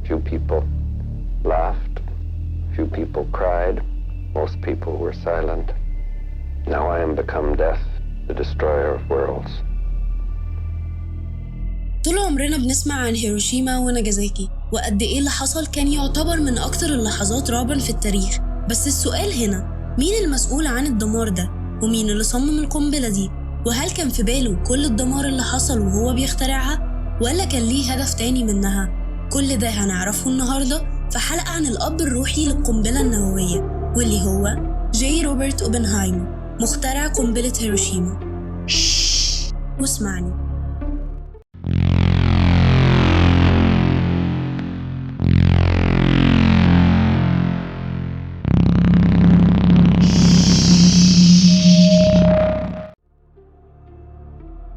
Few people laughed, few people cried, most people were silent. Now I am become death, the destroyer of worlds. طول عمرنا بنسمع عن هيروشيما وناجازاكي وقد إيه اللي حصل كان يعتبر من أكتر اللحظات رعباً في التاريخ. بس السؤال هنا، مين المسؤول عن الدمار ده؟ ومين اللي صمم القنبلة دي؟ وهل كان في باله كل الدمار اللي حصل وهو بيخترعها؟ ولا كان ليه هدف تاني منها؟ كل ده هنعرفه النهاردة في حلقة عن الأب الروحي للقنبلة النووية، واللي هو جي روبرت أوبنهايمر، مخترع قنبلة هيروشيما. واسمعني.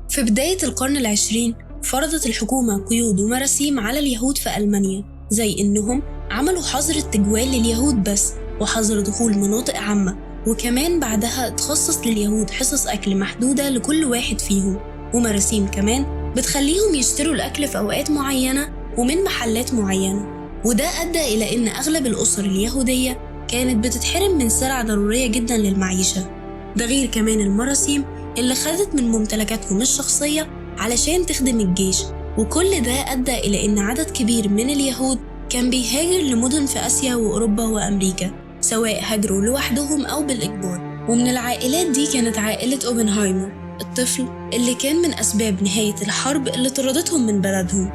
في بداية القرن العشرين فرضت الحكومة قيود ومراسيم على اليهود في ألمانيا، زي إنهم عملوا حظر التجوال لليهود بس، وحظر دخول مناطق عامة، وكمان بعدها اتخصص لليهود حصص أكل محدودة لكل واحد فيهم، ومراسيم كمان بتخليهم يشتروا الأكل في أوقات معينة ومن محلات معينة. وده أدى إلى إن أغلب الأسر اليهودية كانت بتتحرم من سلع ضرورية جدا للمعيشة. ده غير كمان المراسيم اللي خدت من ممتلكاتهم الشخصية علشان تخدم الجيش. وكل ده أدى إلى إن عدد كبير من اليهود كان بيهاجر لمدن في آسيا وأوروبا وأمريكا، سواء هاجروا لوحدهم أو بالإجبار. ومن العائلات دي كانت عائلة أوبنهايمر، الطفل اللي كان من أسباب نهاية الحرب اللي طردتهم من بلدهم.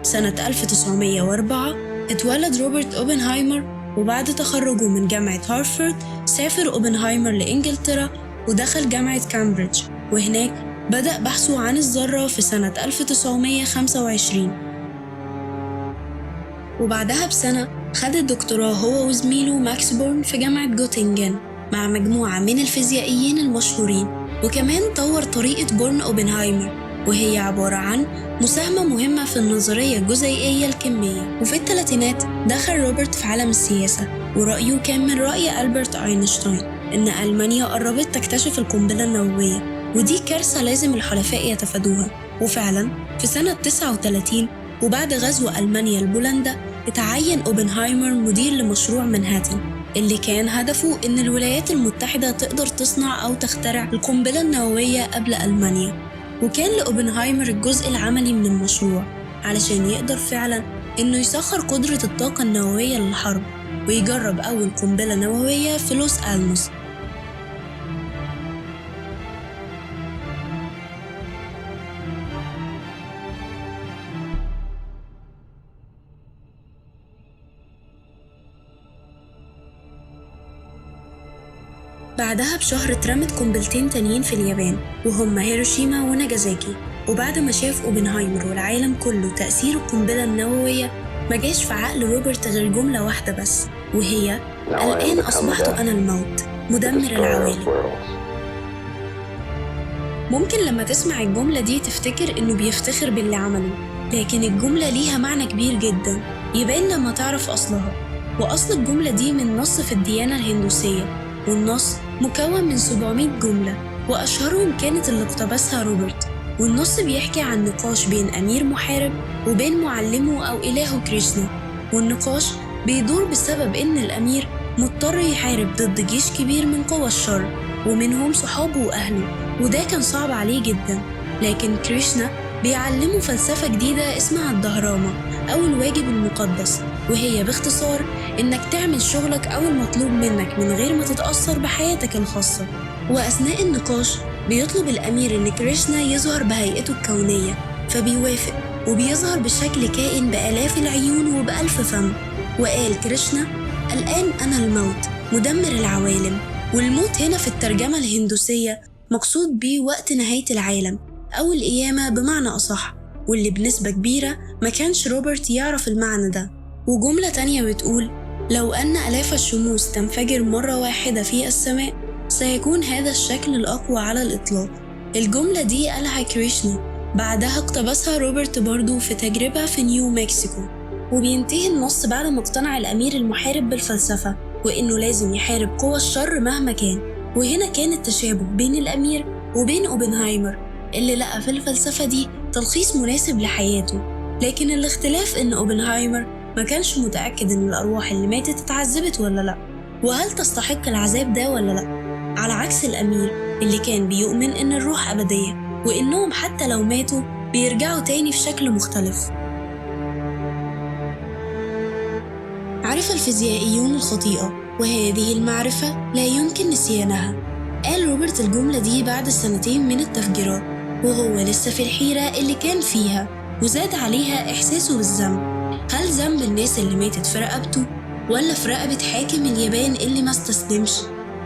سنة 1904 اتولد روبرت أوبنهايمر، وبعد تخرجه من جامعة هارفارد سافر أوبنهايمر لإنجلترا ودخل جامعة كامبريدج، وهناك بدأ بحثه عن الذرة في سنة 1925. وبعدها بسنة خد الدكتوراه هو وزميله ماكس بورن في جامعة جوتنجن مع مجموعة من الفيزيائيين المشهورين. وكمان طور طريقة بورن أوبنهايمر، وهي عبارة عن مساهمة مهمة في النظرية الجزيئية الكمية. وفي الثلاثينات دخل روبرت في عالم السياسة، ورأيه كان من رأي ألبرت أينشتاين إن ألمانيا قربت تكتشف القنبلة النووية، ودي كارثة لازم الحلفاء يتفادوها. وفعلا في سنة 39 وبعد غزو ألمانيا لبولندا اتعين أوبنهايمر مدير لمشروع منهاتن، اللي كان هدفه إن الولايات المتحدة تقدر تصنع أو تخترع القنبلة النووية قبل ألمانيا. وكان لأوبنهايمر الجزء العملي من المشروع علشان يقدر فعلا إنه يسخر قدرة الطاقة النووية للحرب ويجرب أول قنبلة نووية في لوس ألموس. بعدها بشهر اترمت قنبلتين تانيين في اليابان، وهما هيروشيما وناجازاكي. وبعد ما شاف أوبنهايمر والعالم كله تأثير القنبلة النووية، ما جاش في عقل روبرت غير جملة واحدة بس، وهي الآن أصبحت أنا الموت مدمر العوالم. ممكن لما تسمع الجملة دي تفتكر إنه بيفتخر باللي عمله، لكن الجملة ليها معنى كبير جدا يبان لما تعرف أصلها. وأصل الجملة دي من نص في الديانة الهندوسية، والنص مكون من 700 جملة، وأشهرهم كانت اللي اقتبسها روبرت. والنص بيحكي عن نقاش بين أمير محارب وبين معلمه أو إلهه كريشنا، والنقاش بيدور بسبب إن الأمير مضطر يحارب ضد جيش كبير من قوى الشر ومنهم صحابه وأهله، وده كان صعب عليه جدا. لكن كريشنا بيعلمه فلسفة جديدة اسمها الدهراما أو الواجب المقدس، وهي باختصار إنك تعمل شغلك أو المطلوب منك من غير ما تتأثر بحياتك الخاصة. وأثناء النقاش بيطلب الأمير إن كريشنا يظهر بهيئته الكونية، فبيوافق وبيظهر بشكل كائن بآلاف العيون وبألف فم. وقال كريشنا الآن أنا الموت مدمر العوالم. والموت هنا في الترجمة الهندوسية مقصود بيه وقت نهاية العالم أو القيامة بمعنى أصح، واللي بنسبة كبيرة ما كانش روبرت يعرف المعنى ده. وجملة تانية بتقول لو أن آلاف الشموس تنفجر مرة واحدة في السماء سيكون هذا الشكل الأقوى على الإطلاق. الجملة دي قالها كريشنا، بعدها اقتبسها روبرت برضو في تجربة في نيو مكسيكو. وبينتهي النص بعد ما اقتنع الأمير المحارب بالفلسفة وإنه لازم يحارب قوى الشر مهما كان. وهنا كان التشابه بين الأمير وبين أوبنهايمر اللي لقى في الفلسفة دي تلخيص مناسب لحياته. لكن الاختلاف إن أوبنهايمر ما كانش متأكد إن الأرواح اللي ماتت اتعذبت ولا لأ، وهل تستحق العذاب ده ولا لأ، على عكس الأمير اللي كان بيؤمن إن الروح أبدية وإنهم حتى لو ماتوا بيرجعوا تاني في شكل مختلف. عرف الفيزيائيون الخطيئة، وهذه المعرفة لا يمكن نسيانها. قال روبرت الجملة دي بعد 2 من التفجيرات وهو لسه في الحيرة اللي كان فيها، وزاد عليها إحساسه بالذنب. هل ذنب الناس اللي ماتت في رقبته، ولا في رقبة حاكم اليابان اللي ما استسلمش،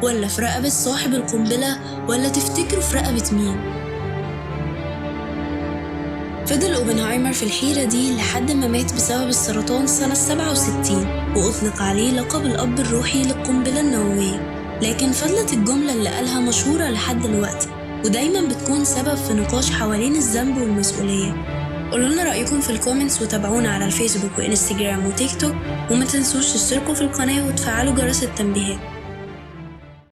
ولا في رقبة صاحب القنبلة، ولا تفتكروا في رقبة مين؟ فضل أوبنهايمر في الحيرة دي لحد ما مات بسبب السرطان سنة 67، وأطلق عليه لقب الأب الروحي للقنبلة النووية. لكن فضلت الجملة اللي قالها مشهورة لحد دلوقتي، ودايما بتكون سبب في نقاش حوالين الذنب والمسؤولية. قولوا لنا رأيكم في الكومنتس، وتابعونا على الفيسبوك وإنستجرام وتيك توك، وما تنسوش تشتركوا في القناة وتفعلوا جرس التنبيهات.